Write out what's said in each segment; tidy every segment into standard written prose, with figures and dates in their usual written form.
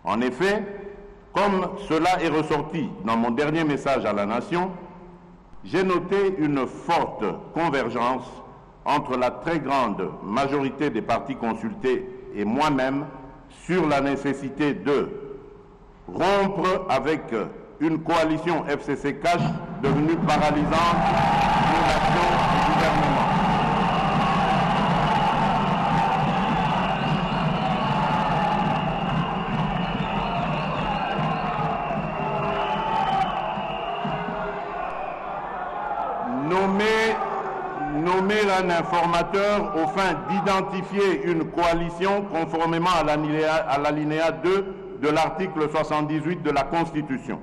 En effet, comme cela est ressorti dans mon dernier message à la nation, j'ai noté une forte convergence entre la très grande majorité des partis consultés et moi-même sur la nécessité de rompre avec une coalition FCC-Cash devenue paralysante pour l'action du gouvernement. Nommer un informateur aux fins d'identifier une coalition conformément à l'alinéa 2 de l'article 78 de la Constitution.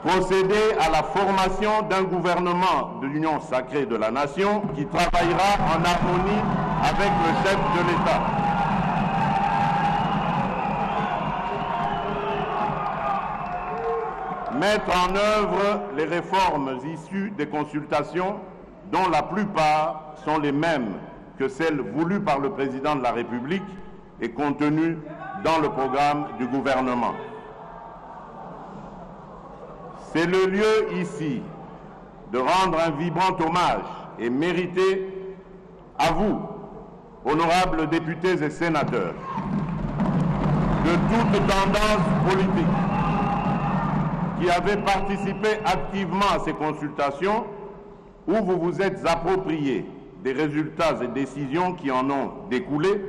Procéder à la formation d'un gouvernement de l'Union sacrée de la nation qui travaillera en harmonie avec le chef de l'État. Mettre en œuvre les réformes issues des consultations, dont la plupart sont les mêmes que celles voulues par le président de la République et contenues dans le programme du gouvernement. C'est le lieu ici de rendre un vibrant hommage et mérité à vous, honorables députés et sénateurs, de toute tendance politique, qui avez participé activement à ces consultations où vous vous êtes approprié des résultats et décisions qui en ont découlé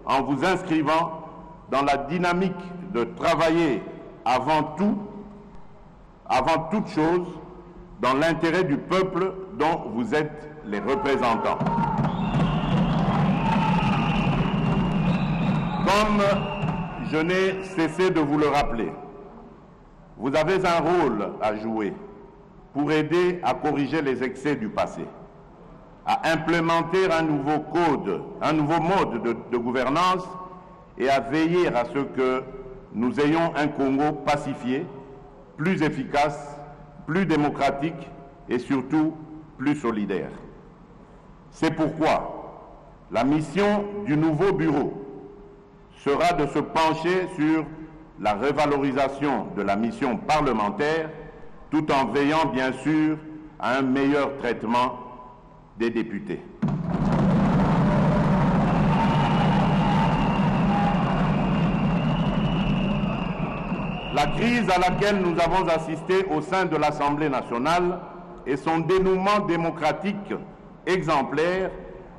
en vous inscrivant dans la dynamique de travailler avant toute chose, dans l'intérêt du peuple dont vous êtes les représentants. Comme je n'ai cessé de vous le rappeler, vous avez un rôle à jouer pour aider à corriger les excès du passé, à implémenter un nouveau code, un nouveau mode de gouvernance et à veiller à ce que nous ayons un Congo pacifié, plus efficace, plus démocratique et surtout plus solidaire. C'est pourquoi la mission du nouveau bureau sera de se pencher sur la revalorisation de la mission parlementaire, tout en veillant bien sûr à un meilleur traitement des députés. La crise à laquelle nous avons assisté au sein de l'Assemblée nationale et son dénouement démocratique exemplaire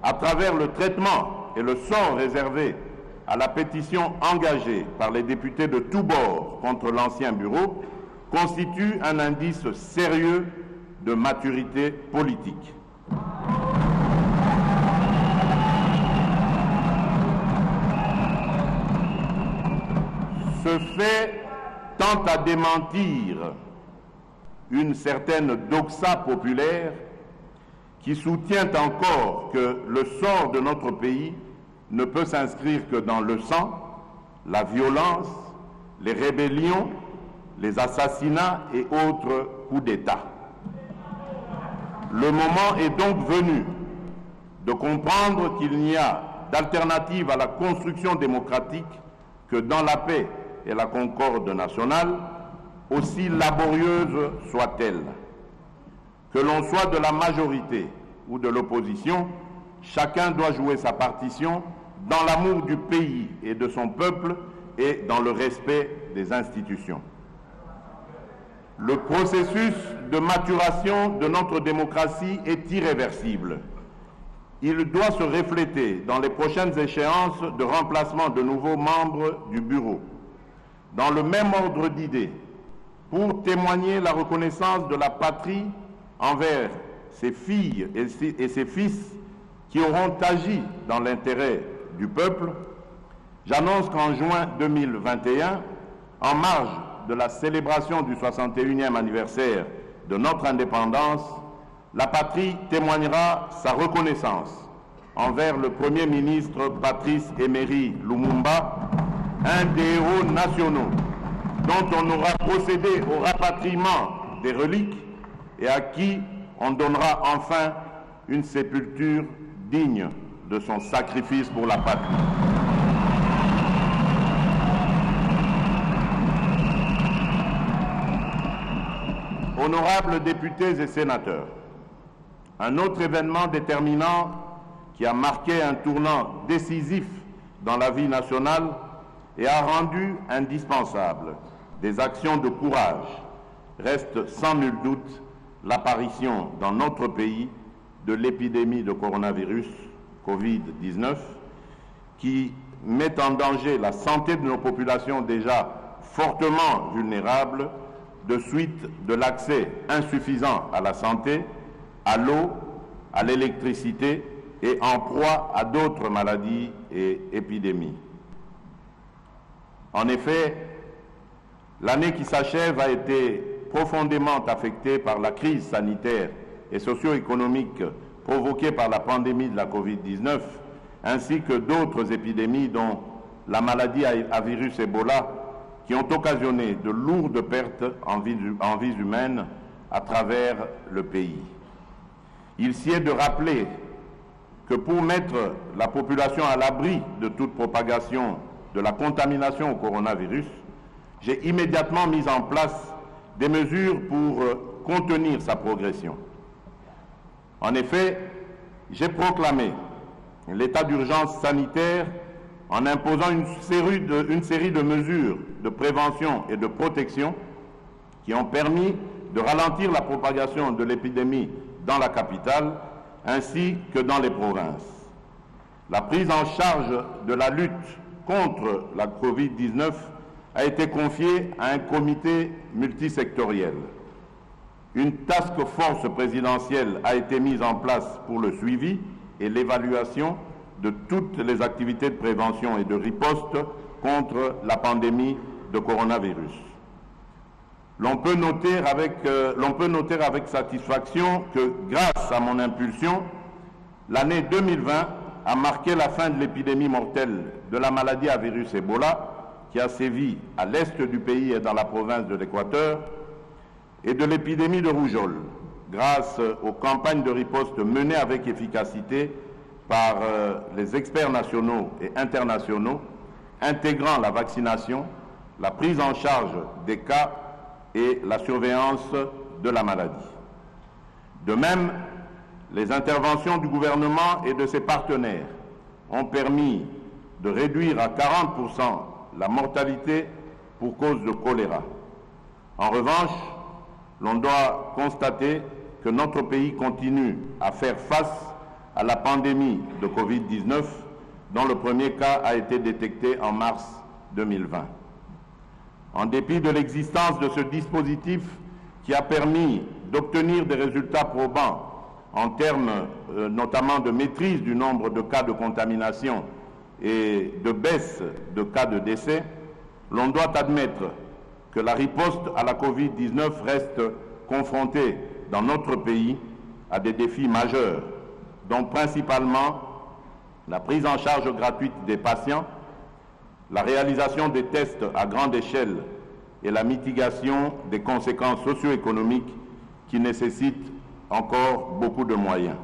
à travers le traitement et le sort réservé à la pétition engagée par les députés de tous bords contre l'ancien bureau constitue un indice sérieux de maturité politique. Ce fait tend à démentir une certaine doxa populaire qui soutient encore que le sort de notre pays ne peut s'inscrire que dans le sang, la violence, les rébellions, les assassinats et autres coups d'État. Le moment est donc venu de comprendre qu'il n'y a d'alternative à la construction démocratique que dans la paix et la concorde nationale, aussi laborieuse soit-elle. Que l'on soit de la majorité ou de l'opposition, chacun doit jouer sa partition dans l'amour du pays et de son peuple et dans le respect des institutions. Le processus de maturation de notre démocratie est irréversible. Il doit se refléter dans les prochaines échéances de remplacement de nouveaux membres du bureau. Dans le même ordre d'idées, pour témoigner la reconnaissance de la patrie envers ses filles et ses fils qui auront agi dans l'intérêt du peuple, j'annonce qu'en juin 2021, en marge de la célébration du 61e anniversaire de notre indépendance, la patrie témoignera sa reconnaissance envers le Premier ministre Patrice Emery Lumumba, un des héros nationaux dont on aura procédé au rapatriement des reliques et à qui on donnera enfin une sépulture digne de son sacrifice pour la patrie. Honorables députés et sénateurs, un autre événement déterminant qui a marqué un tournant décisif dans la vie nationale et a rendu indispensable des actions de courage reste sans nul doute l'apparition dans notre pays de l'épidémie de coronavirus Covid-19 qui met en danger la santé de nos populations déjà fortement vulnérables de suite de l'accès insuffisant à la santé, à l'eau, à l'électricité et en proie à d'autres maladies et épidémies. En effet, l'année qui s'achève a été profondément affectée par la crise sanitaire et socio-économique provoquée par la pandémie de la Covid-19, ainsi que d'autres épidémies dont la maladie à virus Ebola, qui ont occasionné de lourdes pertes en vies humaines à travers le pays. Il sied de rappeler que pour mettre la population à l'abri de toute propagation de la contamination au coronavirus, j'ai immédiatement mis en place des mesures pour contenir sa progression. En effet, j'ai proclamé l'état d'urgence sanitaire en imposant une série de mesures de prévention et de protection qui ont permis de ralentir la propagation de l'épidémie dans la capitale ainsi que dans les provinces. La prise en charge de la lutte contre la Covid-19 a été confiée à un comité multisectoriel. Une task force présidentielle a été mise en place pour le suivi et l'évaluation de toutes les activités de prévention et de riposte contre la pandémie de coronavirus. L'on peut noter avec satisfaction que, grâce à mon impulsion, l'année 2020 a marqué la fin de l'épidémie mortelle de la maladie à virus Ebola, qui a sévi à l'est du pays et dans la province de l'Équateur, et de l'épidémie de rougeole, grâce aux campagnes de riposte menées avec efficacité par les experts nationaux et internationaux, intégrant la vaccination, la prise en charge des cas et la surveillance de la maladie. De même, les interventions du gouvernement et de ses partenaires ont permis de réduire à 40% la mortalité pour cause de choléra. En revanche, l'on doit constater que notre pays continue à faire face à la pandémie de Covid-19, dont le premier cas a été détecté en mars 2020. En dépit de l'existence de ce dispositif qui a permis d'obtenir des résultats probants en termes notamment de maîtrise du nombre de cas de contamination et de baisse de cas de décès, l'on doit admettre que la riposte à la Covid-19 reste confrontée dans notre pays à des défis majeurs, dont principalement la prise en charge gratuite des patients, la réalisation des tests à grande échelle et la mitigation des conséquences socio-économiques qui nécessitent encore beaucoup de moyens.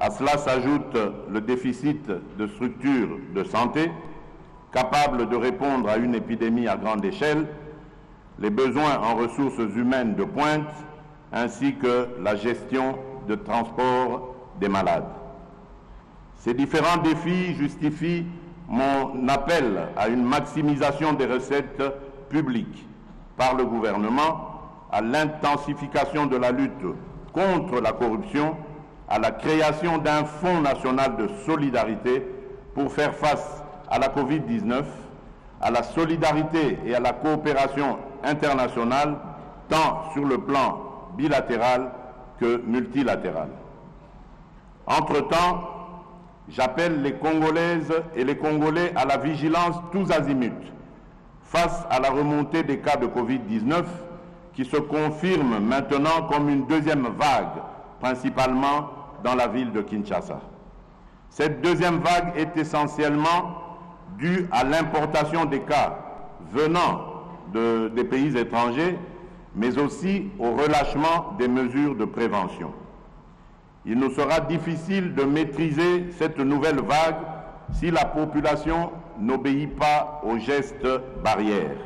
À cela s'ajoute le déficit de structures de santé capables de répondre à une épidémie à grande échelle, les besoins en ressources humaines de pointe, ainsi que la gestion de transport des malades. Ces différents défis justifient mon appel à une maximisation des recettes publiques par le gouvernement, à l'intensification de la lutte contre la corruption, à la création d'un fonds national de solidarité pour faire face à la Covid-19, à la solidarité et à la coopération internationale, tant sur le plan bilatéral que multilatéral. Entre-temps, j'appelle les Congolaises et les Congolais à la vigilance tous azimuts face à la remontée des cas de Covid-19 qui se confirme maintenant comme une deuxième vague, principalement dans la ville de Kinshasa. Cette deuxième vague est essentiellement due à l'importation des cas venant des pays étrangers, mais aussi au relâchement des mesures de prévention. Il nous sera difficile de maîtriser cette nouvelle vague si la population n'obéit pas aux gestes barrières.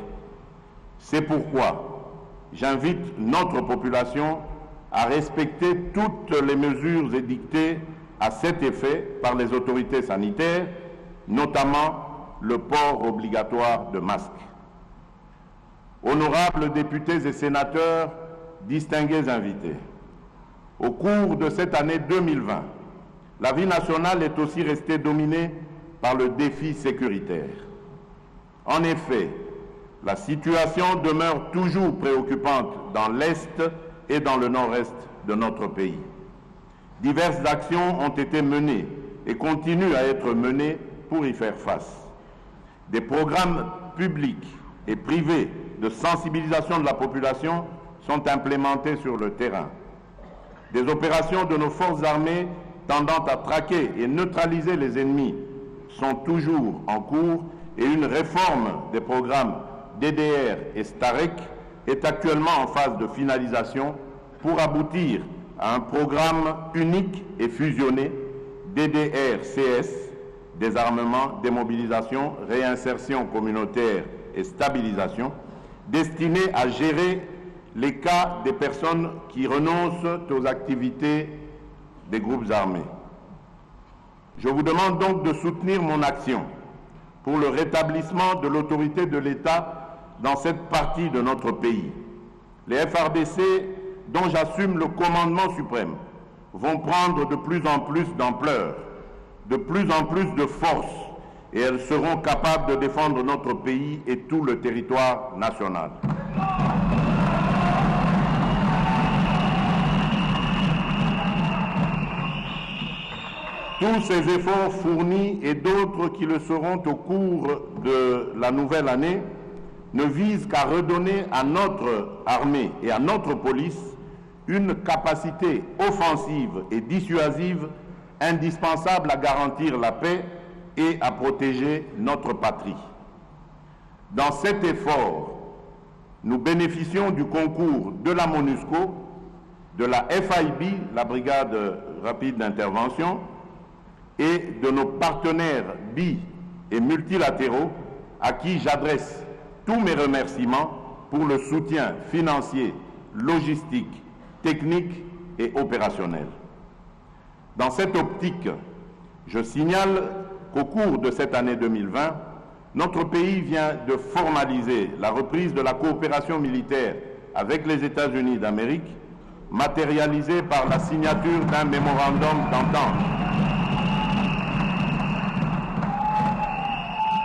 C'est pourquoi j'invite notre population à respecter toutes les mesures édictées à cet effet par les autorités sanitaires, notamment le port obligatoire de masques. Honorables députés et sénateurs, distingués invités, au cours de cette année 2020, la vie nationale est aussi restée dominée par le défi sécuritaire. En effet, la situation demeure toujours préoccupante dans l'Est et dans le Nord-Est de notre pays. Diverses actions ont été menées et continuent à être menées pour y faire face. Des programmes publics et privés de sensibilisation de la population sont implémentés sur le terrain. Des opérations de nos forces armées tendant à traquer et neutraliser les ennemis sont toujours en cours et une réforme des programmes DDR et STAREC est actuellement en phase de finalisation pour aboutir à un programme unique et fusionné DDR-CS, désarmement, démobilisation, réinsertion communautaire et stabilisation, destiné à gérer les cas des personnes qui renoncent aux activités des groupes armés. Je vous demande donc de soutenir mon action pour le rétablissement de l'autorité de l'État dans cette partie de notre pays. Les FARDC, dont j'assume le commandement suprême, vont prendre de plus en plus d'ampleur, de plus en plus de force, et elles seront capables de défendre notre pays et tout le territoire national. Tous ces efforts fournis et d'autres qui le seront au cours de la nouvelle année ne visent qu'à redonner à notre armée et à notre police une capacité offensive et dissuasive indispensable à garantir la paix et à protéger notre patrie. Dans cet effort, nous bénéficions du concours de la MONUSCO, de la FIB, la Brigade rapide d'intervention, et de nos partenaires bi- et multilatéraux à qui j'adresse tous mes remerciements pour le soutien financier, logistique, technique et opérationnel. Dans cette optique, je signale qu'au cours de cette année 2020, notre pays vient de formaliser la reprise de la coopération militaire avec les États-Unis d'Amérique, matérialisée par la signature d'un mémorandum d'entente.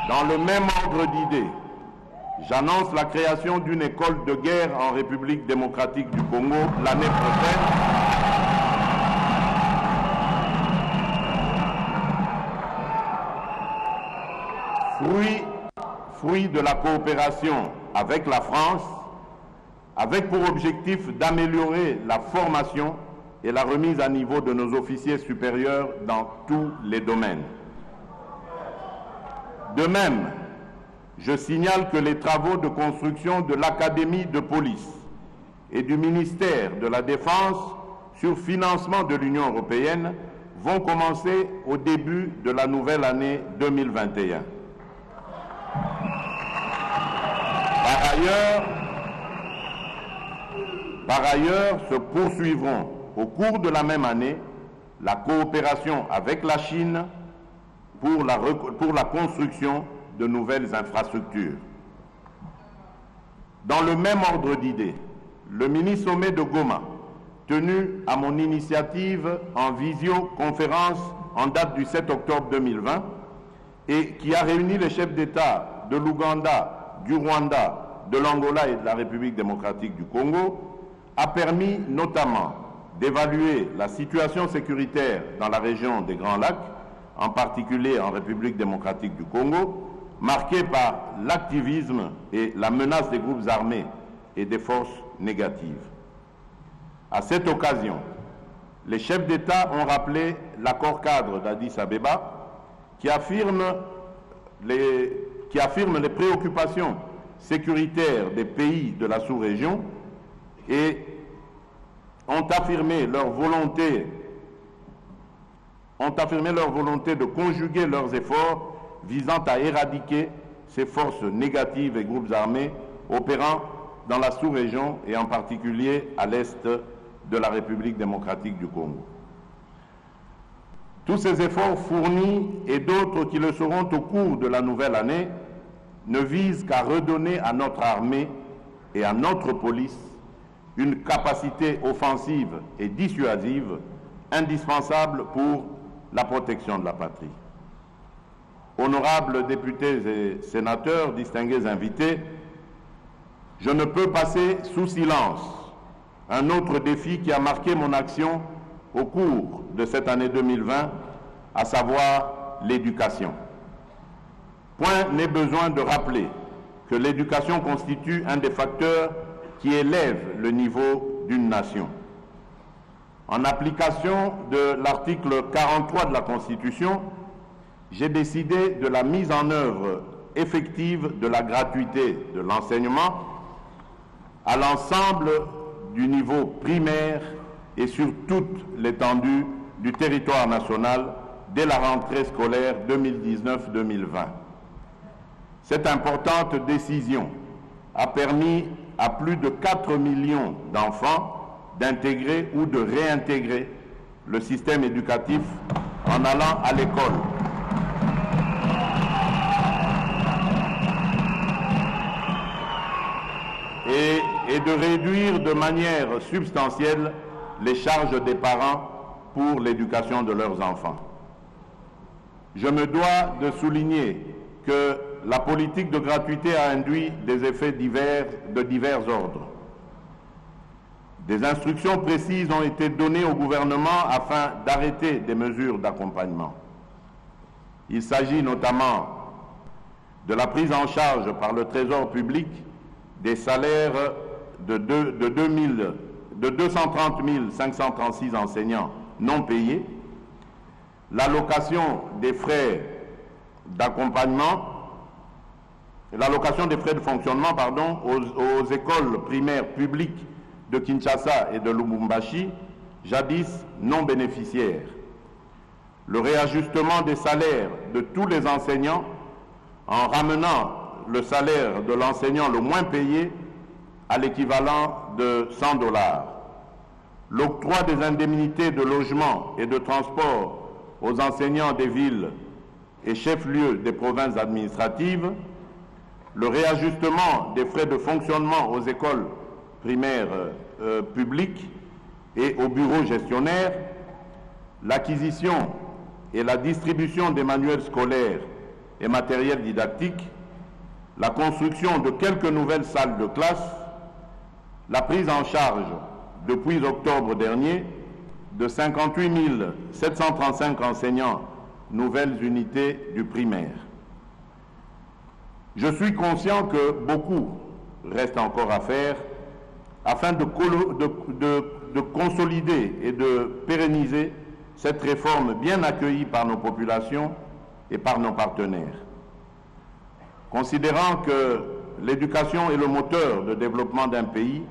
Dans le même ordre d'idées, j'annonce la création d'une école de guerre en République démocratique du Congo l'année prochaine. Fruit de la coopération avec la France, avec pour objectif d'améliorer la formation et la remise à niveau de nos officiers supérieurs dans tous les domaines. De même, je signale que les travaux de construction de l'Académie de police et du ministère de la Défense sur financement de l'Union européenne vont commencer au début de la nouvelle année 2021. Par ailleurs, se poursuivront au cours de la même année la coopération avec la Chine pour la construction de nouvelles infrastructures. Dans le même ordre d'idées, le mini-sommet de Goma, tenu à mon initiative en visioconférence en date du 7 octobre 2020 et qui a réuni les chefs d'État de l'Ouganda, du Rwanda, de l'Angola et de la République démocratique du Congo, a permis notamment d'évaluer la situation sécuritaire dans la région des Grands Lacs, en particulier en République démocratique du Congo, marquée par l'activisme et la menace des groupes armés et des forces négatives. À cette occasion, les chefs d'État ont rappelé l'accord cadre d'Addis Abeba qui affirme les préoccupations sécuritaires des pays de la sous-région et ont affirmé leur volonté de conjuguer leurs efforts visant à éradiquer ces forces négatives et groupes armés opérant dans la sous-région et en particulier à l'est de la République démocratique du Congo. Tous ces efforts fournis et d'autres qui le seront au cours de la nouvelle année ne visent qu'à redonner à notre armée et à notre police une capacité offensive et dissuasive indispensable pour la protection de la patrie. Honorables députés et sénateurs, distingués invités, je ne peux passer sous silence un autre défi qui a marqué mon action au cours de cette année 2020, à savoir l'éducation. Point n'est besoin de rappeler que l'éducation constitue un des facteurs qui élève le niveau d'une nation. En application de l'article 43 de la Constitution, j'ai décidé de la mise en œuvre effective de la gratuité de l'enseignement à l'ensemble du niveau primaire et sur toute l'étendue du territoire national dès la rentrée scolaire 2019-2020. Cette importante décision a permis à plus de 4 millions d'enfants d'intégrer ou de réintégrer le système éducatif en allant à l'école. Et de réduire de manière substantielle les charges des parents pour l'éducation de leurs enfants. Je me dois de souligner que la politique de gratuité a induit des effets de divers ordres. Des instructions précises ont été données au gouvernement afin d'arrêter des mesures d'accompagnement. Il s'agit notamment de la prise en charge par le Trésor public des salaires de 230 536 enseignants non payés, l'allocation des frais d'accompagnement, l'allocation des frais de fonctionnement aux écoles primaires publiques de Kinshasa et de Lubumbashi, jadis non bénéficiaires, le réajustement des salaires de tous les enseignants en ramenant le salaire de l'enseignant le moins payé à l'équivalent de $100, l'octroi des indemnités de logement et de transport aux enseignants des villes et chefs-lieux des provinces administratives, le réajustement des frais de fonctionnement aux écoles primaires publiques et aux bureaux gestionnaires, l'acquisition et la distribution des manuels scolaires et matériels didactiques, la construction de quelques nouvelles salles de classe, la prise en charge depuis octobre dernier de 58 735 enseignants nouvelles unités du primaire. Je suis conscient que beaucoup reste encore à faire afin de consolider et de pérenniser cette réforme bien accueillie par nos populations et par nos partenaires. Considérant que l'éducation est le moteur de développement d'un pays,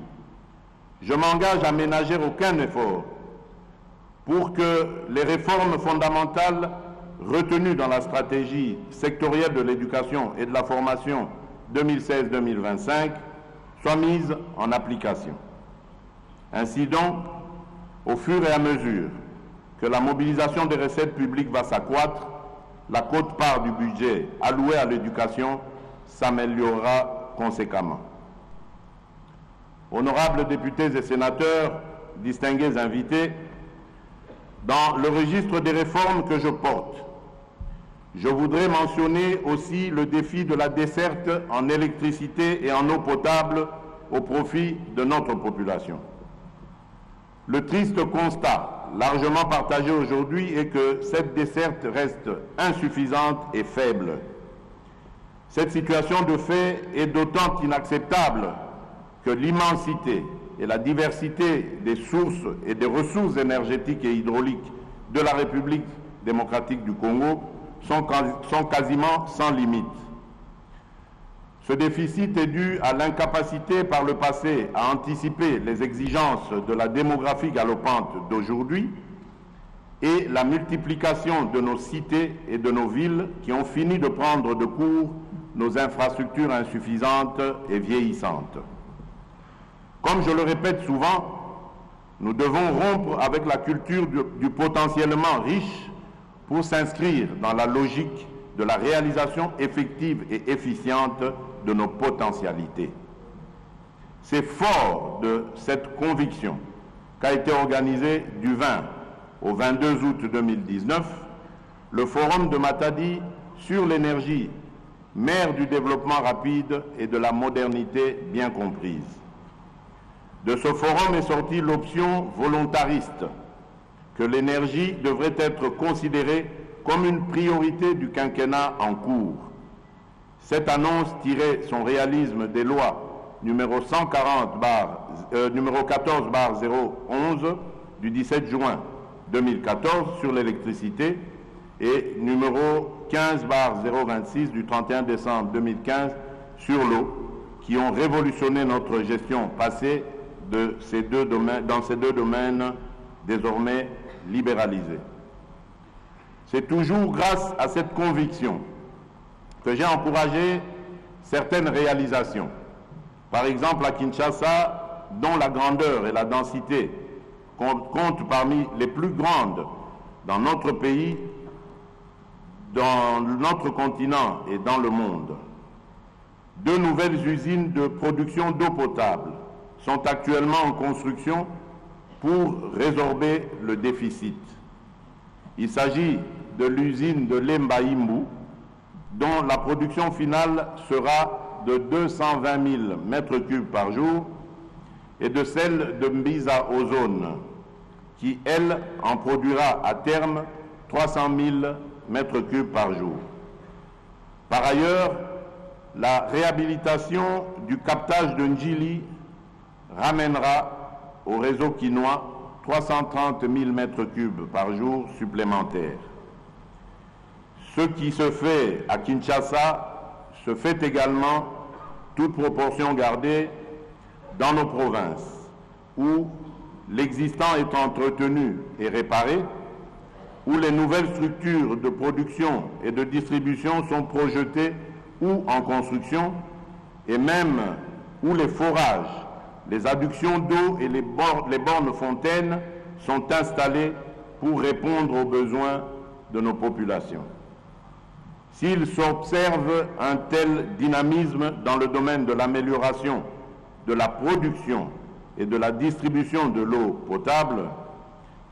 je m'engage à ménager aucun effort pour que les réformes fondamentales retenues dans la stratégie sectorielle de l'éducation et de la formation 2016-2025 soient mises en application. Ainsi donc, au fur et à mesure que la mobilisation des recettes publiques va s'accroître, la quote-part du budget alloué à l'éducation s'améliorera conséquemment. Honorables députés et sénateurs, distingués invités, dans le registre des réformes que je porte, je voudrais mentionner aussi le défi de la desserte en électricité et en eau potable au profit de notre population. Le triste constat, largement partagé aujourd'hui, est que cette desserte reste insuffisante et faible. Cette situation de fait est d'autant inacceptable que l'immensité et la diversité des sources et des ressources énergétiques et hydrauliques de la République démocratique du Congo sont quasiment sans limite. Ce déficit est dû à l'incapacité par le passé à anticiper les exigences de la démographie galopante d'aujourd'hui et la multiplication de nos cités et de nos villes qui ont fini de prendre de court nos infrastructures insuffisantes et vieillissantes. Comme je le répète souvent, nous devons rompre avec la culture du potentiellement riche pour s'inscrire dans la logique de la réalisation effective et efficiente de nos potentialités. C'est fort de cette conviction qu'a été organisé du 20 au 22 août 2019 le Forum de Matadi sur l'énergie, mère du développement rapide et de la modernité bien comprise. De ce forum est sortie l'option volontariste que l'énergie devrait être considérée comme une priorité du quinquennat en cours. Cette annonce tirait son réalisme des lois numéro 14/011 du 17 juin 2014 sur l'électricité et numéro 15/026 du 31 décembre 2015 sur l'eau, qui ont révolutionné notre gestion passée dans ces deux domaines désormais libéralisés. C'est toujours grâce à cette conviction que j'ai encouragé certaines réalisations. Par exemple, à Kinshasa, dont la grandeur et la densité comptent parmi les plus grandes dans notre pays, dans notre continent et dans le monde. 2 nouvelles usines de production d'eau potable sont actuellement en construction pour résorber le déficit. Il s'agit de l'usine de Lembaïmbou, dont la production finale sera de 220 000 mètres cubes par jour, et de celle de Mbiza Ozone, qui, elle, en produira à terme 300 000 mètres cubes par jour. Par ailleurs, la réhabilitation du captage de Ndjili ramènera au réseau quinois 330 000 mètres cubes par jour supplémentaires. Ce qui se fait à Kinshasa se fait également, toute proportion gardée, dans nos provinces, où l'existant est entretenu et réparé, où les nouvelles structures de production et de distribution sont projetées ou en construction, et même où les forages, les adductions d'eau et les bornes fontaines sont installées pour répondre aux besoins de nos populations. S'il s'observe un tel dynamisme dans le domaine de l'amélioration de la production et de la distribution de l'eau potable,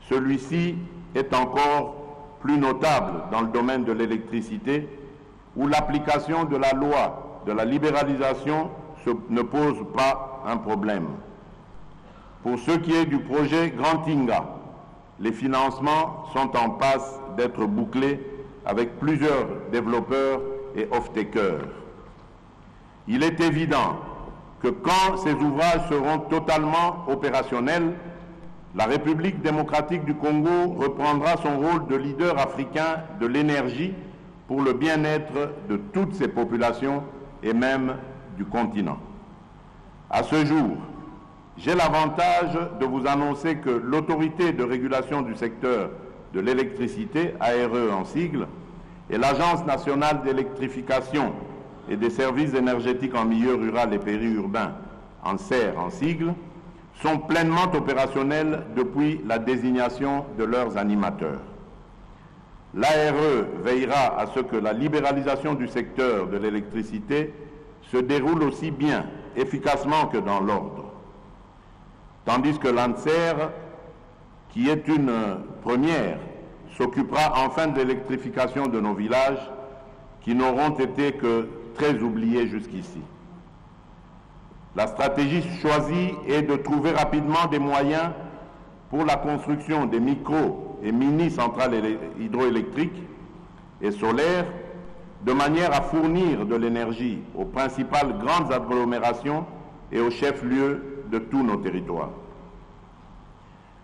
celui-ci est encore plus notable dans le domaine de l'électricité, où l'application de la loi de la libéralisation ne pose pas un problème. Pour ce qui est du projet Grand Inga, les financements sont en passe d'être bouclés avec plusieurs développeurs et off-takers. Il est évident que quand ces ouvrages seront totalement opérationnels, la République démocratique du Congo reprendra son rôle de leader africain de l'énergie pour le bien-être de toutes ses populations et même du continent. À ce jour, j'ai l'avantage de vous annoncer que l'autorité de régulation du secteur de l'électricité, ARE en sigle, et l'Agence nationale d'électrification et des services énergétiques en milieu rural et périurbain, ANSER en sigle, sont pleinement opérationnels depuis la désignation de leurs animateurs. L'ARE veillera à ce que la libéralisation du secteur de l'électricité se déroule aussi bien, efficacement que dans l'ordre. Tandis que l'ANSER, qui est une première, s'occupera enfin de l'électrification de nos villages qui n'auront été que très oubliés jusqu'ici. La stratégie choisie est de trouver rapidement des moyens pour la construction des micro- et mini-centrales hydroélectriques et solaires, de manière à fournir de l'énergie aux principales grandes agglomérations et aux chefs-lieux de tous nos territoires.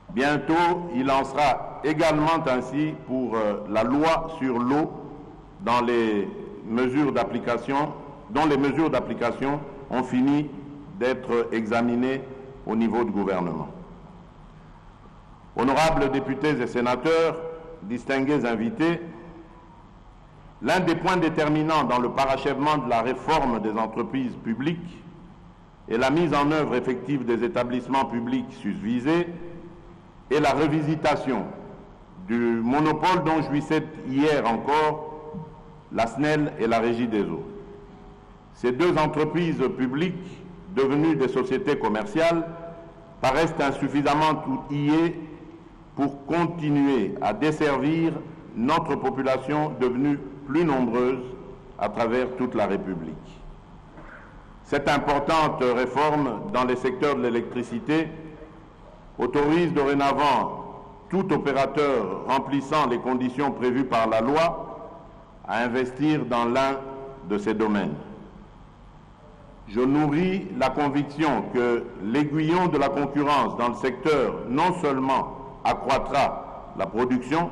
Bientôt, il en sera également ainsi pour la loi sur l'eau dont les mesures d'application ont fini d'être examinées au niveau du gouvernement. Honorables députés et sénateurs, distingués invités, l'un des points déterminants dans le parachèvement de la réforme des entreprises publiques et la mise en œuvre effective des établissements publics susvisés est la revisitation du monopole dont jouissaient hier encore la SNEL et la Régie des eaux. Ces deux entreprises publiques, devenues des sociétés commerciales, paraissent insuffisamment outillées pour continuer à desservir notre population devenue plus nombreuse à travers toute la République. Cette importante réforme dans les secteurs de l'électricité autorise dorénavant tout opérateur remplissant les conditions prévues par la loi à investir dans l'un de ces domaines. Je nourris la conviction que l'aiguillon de la concurrence dans le secteur non seulement accroîtra la production,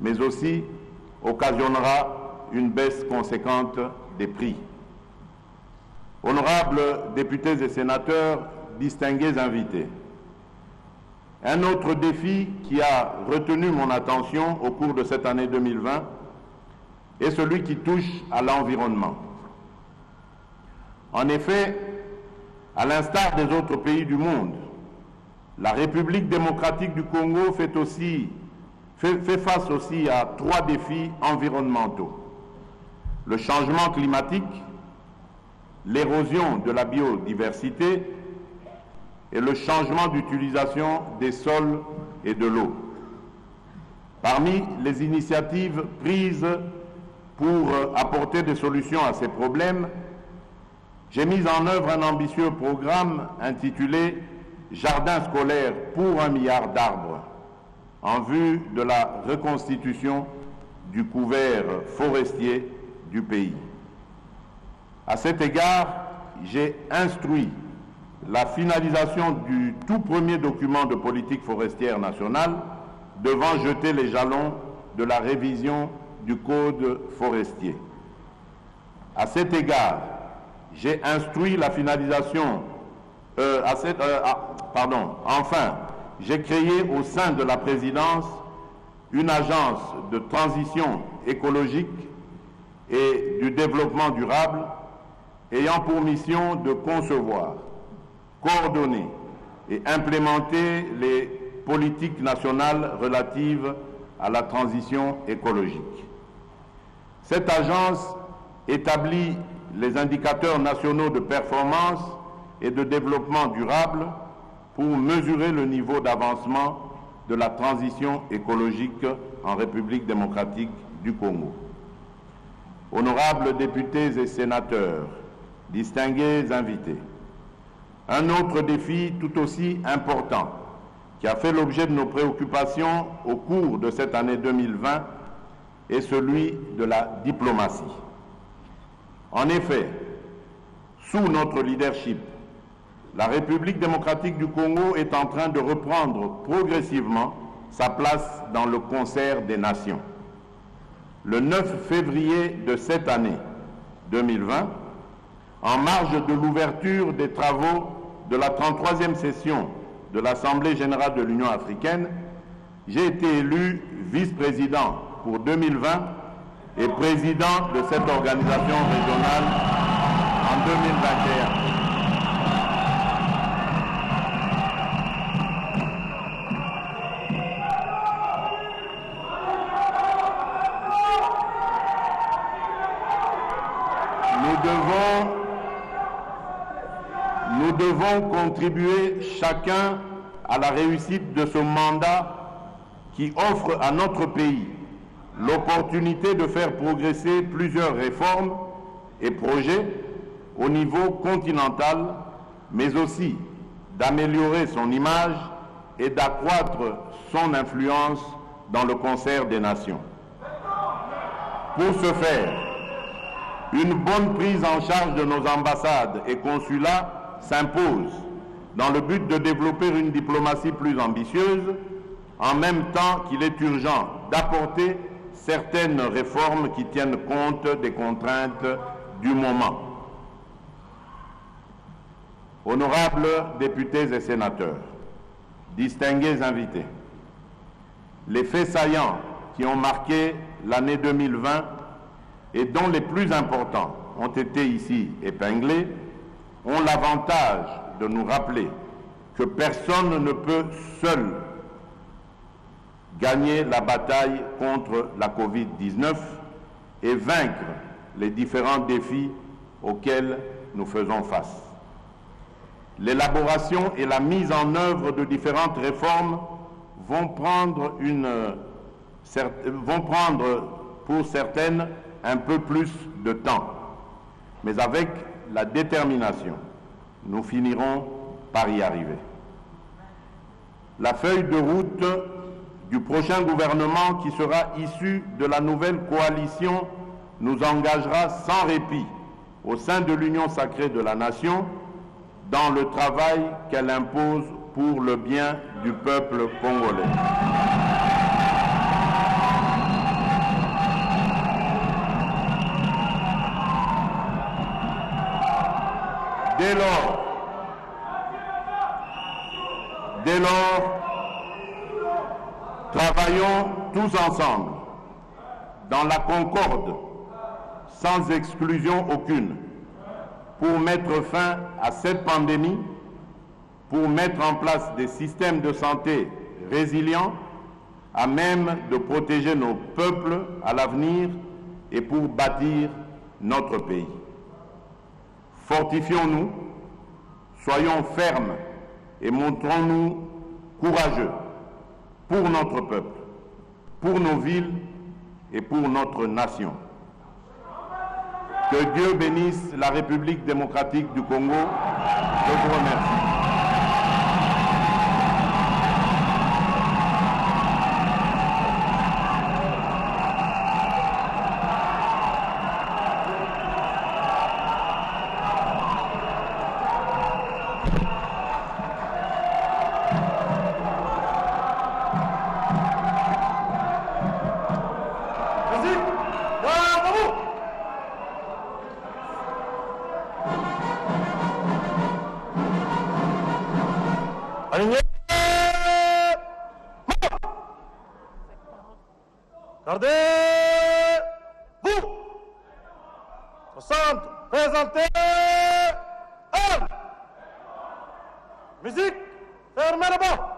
mais aussi occasionnera une baisse conséquente des prix. Honorables députés et sénateurs, distingués invités, un autre défi qui a retenu mon attention au cours de cette année 2020 est celui qui touche à l'environnement. En effet, à l'instar des autres pays du monde, la République démocratique du Congo fait face aussi à trois défis environnementaux: le changement climatique, l'érosion de la biodiversité et le changement d'utilisation des sols et de l'eau. Parmi les initiatives prises pour apporter des solutions à ces problèmes, j'ai mis en œuvre un ambitieux programme intitulé « Jardin scolaire pour 1 milliard d'arbres » en vue de la reconstitution du couvert forestier du pays. À cet égard, j'ai instruit la finalisation du tout premier document de politique forestière nationale devant jeter les jalons de la révision du Code forestier. À cet égard, j'ai instruit la finalisation... Enfin, j'ai créé au sein de la présidence une agence de transition écologique et du développement durable ayant pour mission de concevoir, coordonner et implémenter les politiques nationales relatives à la transition écologique. Cette agence établit les indicateurs nationaux de performance et de développement durable pour mesurer le niveau d'avancement de la transition écologique en République démocratique du Congo. Honorables députés et sénateurs, distingués invités, un autre défi tout aussi important qui a fait l'objet de nos préoccupations au cours de cette année 2020 est celui de la diplomatie. En effet, sous notre leadership, la République démocratique du Congo est en train de reprendre progressivement sa place dans le concert des nations. Le 9 février de cette année 2020, en marge de l'ouverture des travaux de la 33e session de l'Assemblée générale de l'Union africaine, j'ai été élu vice-président pour 2020 et président de cette organisation régionale en 2021. Nous devons contribuer chacun à la réussite de ce mandat qui offre à notre pays l'opportunité de faire progresser plusieurs réformes et projets au niveau continental, mais aussi d'améliorer son image et d'accroître son influence dans le concert des nations. Pour ce faire, une bonne prise en charge de nos ambassades et consulats s'impose dans le but de développer une diplomatie plus ambitieuse, en même temps qu'il est urgent d'apporter certaines réformes qui tiennent compte des contraintes du moment. Honorables députés et sénateurs, distingués invités, les faits saillants qui ont marqué l'année 2020 et dont les plus importants ont été ici épinglés ont l'avantage de nous rappeler que personne ne peut seul gagner la bataille contre la Covid-19 et vaincre les différents défis auxquels nous faisons face. L'élaboration et la mise en œuvre de différentes réformes vont prendre pour certaines un peu plus de temps. Mais avec la détermination, nous finirons par y arriver. La feuille de route du prochain gouvernement qui sera issu de la nouvelle coalition nous engagera sans répit au sein de l'Union sacrée de la Nation dans le travail qu'elle impose pour le bien du peuple congolais. Dès lors, travaillons tous ensemble, dans la concorde, sans exclusion aucune, pour mettre fin à cette pandémie, pour mettre en place des systèmes de santé résilients, à même de protéger nos peuples à l'avenir et pour bâtir notre pays. Fortifions-nous, soyons fermes et montrons-nous courageux pour notre peuple, pour nos villes et pour notre nation. Que Dieu bénisse la République démocratique du Congo. Je vous remercie. Gardez-vous. 60, présentez. Armes. Musique, fermez le banc.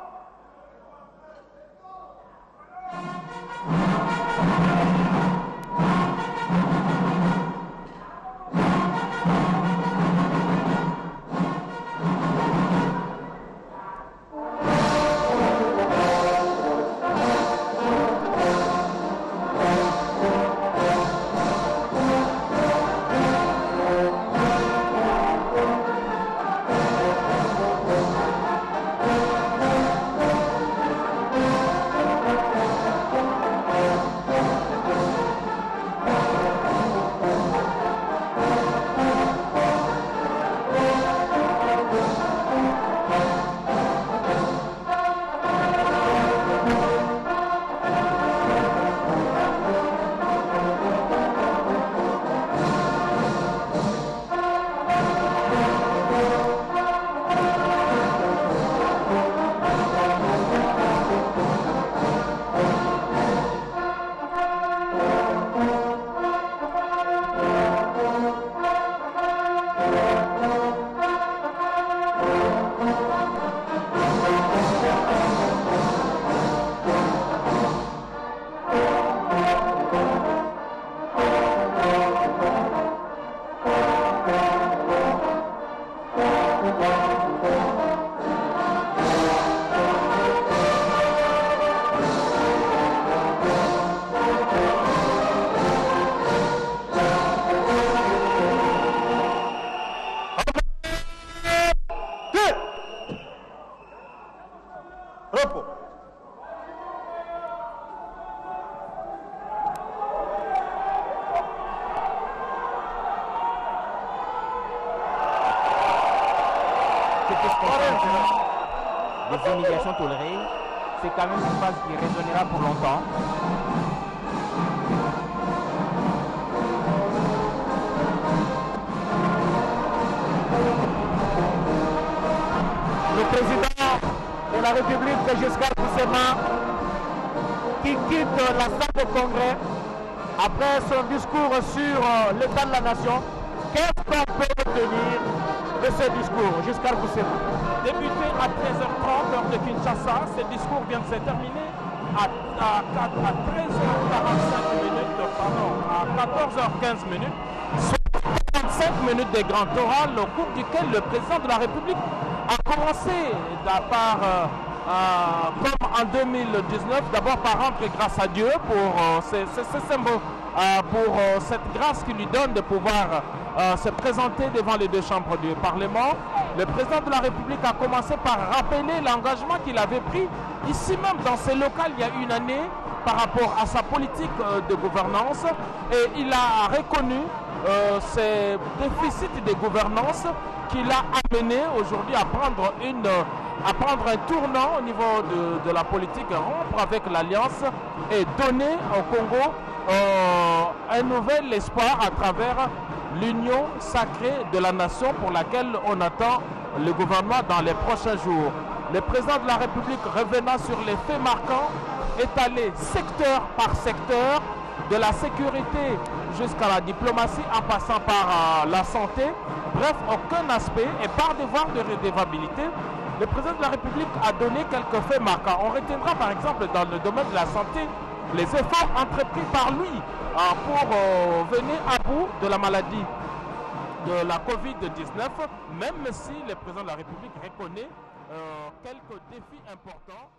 ce qu'on fait des humiliations tolérées, c'est quand même une phrase qui résonnera pour longtemps. Le président de la République, Giscard d'Estaing, qui quitte la salle de congrès après son discours sur l'état de la nation. Qu'est-ce qu'on peut retenir de ce discours, Giscard d'Estaing? Débuté à 13h30 heure de Kinshasa, ce discours vient de se terminer à 13h45 minutes, pardon, à 14h15 minutes, soit 45 minutes de grand oral au cours duquel le président de la République a commencé comme en 2019, d'abord par rendre grâce à Dieu pour cette grâce qui lui donne de pouvoir se présenter devant les deux chambres du Parlement. Le président de la République a commencé par rappeler l'engagement qu'il avait pris ici même dans ces locales il y a une année par rapport à sa politique de gouvernance, et il a reconnu ces déficits de gouvernance qui l'a amené aujourd'hui à prendre un tournant au niveau de la politique, rompre avec l'Alliance et donner au Congo un nouvel espoir à travers l'union sacrée de la nation pour laquelle on attend le gouvernement dans les prochains jours. Le président de la République, revenant sur les faits marquants, est allé secteur par secteur, de la sécurité jusqu'à la diplomatie en passant par la santé. Bref, aucun aspect, et par devoir de redevabilité, le président de la République a donné quelques faits marquants. On retiendra par exemple dans le domaine de la santé les efforts entrepris par lui pour venir à bout de la maladie de la Covid-19, même si le président de la République reconnaît quelques défis importants.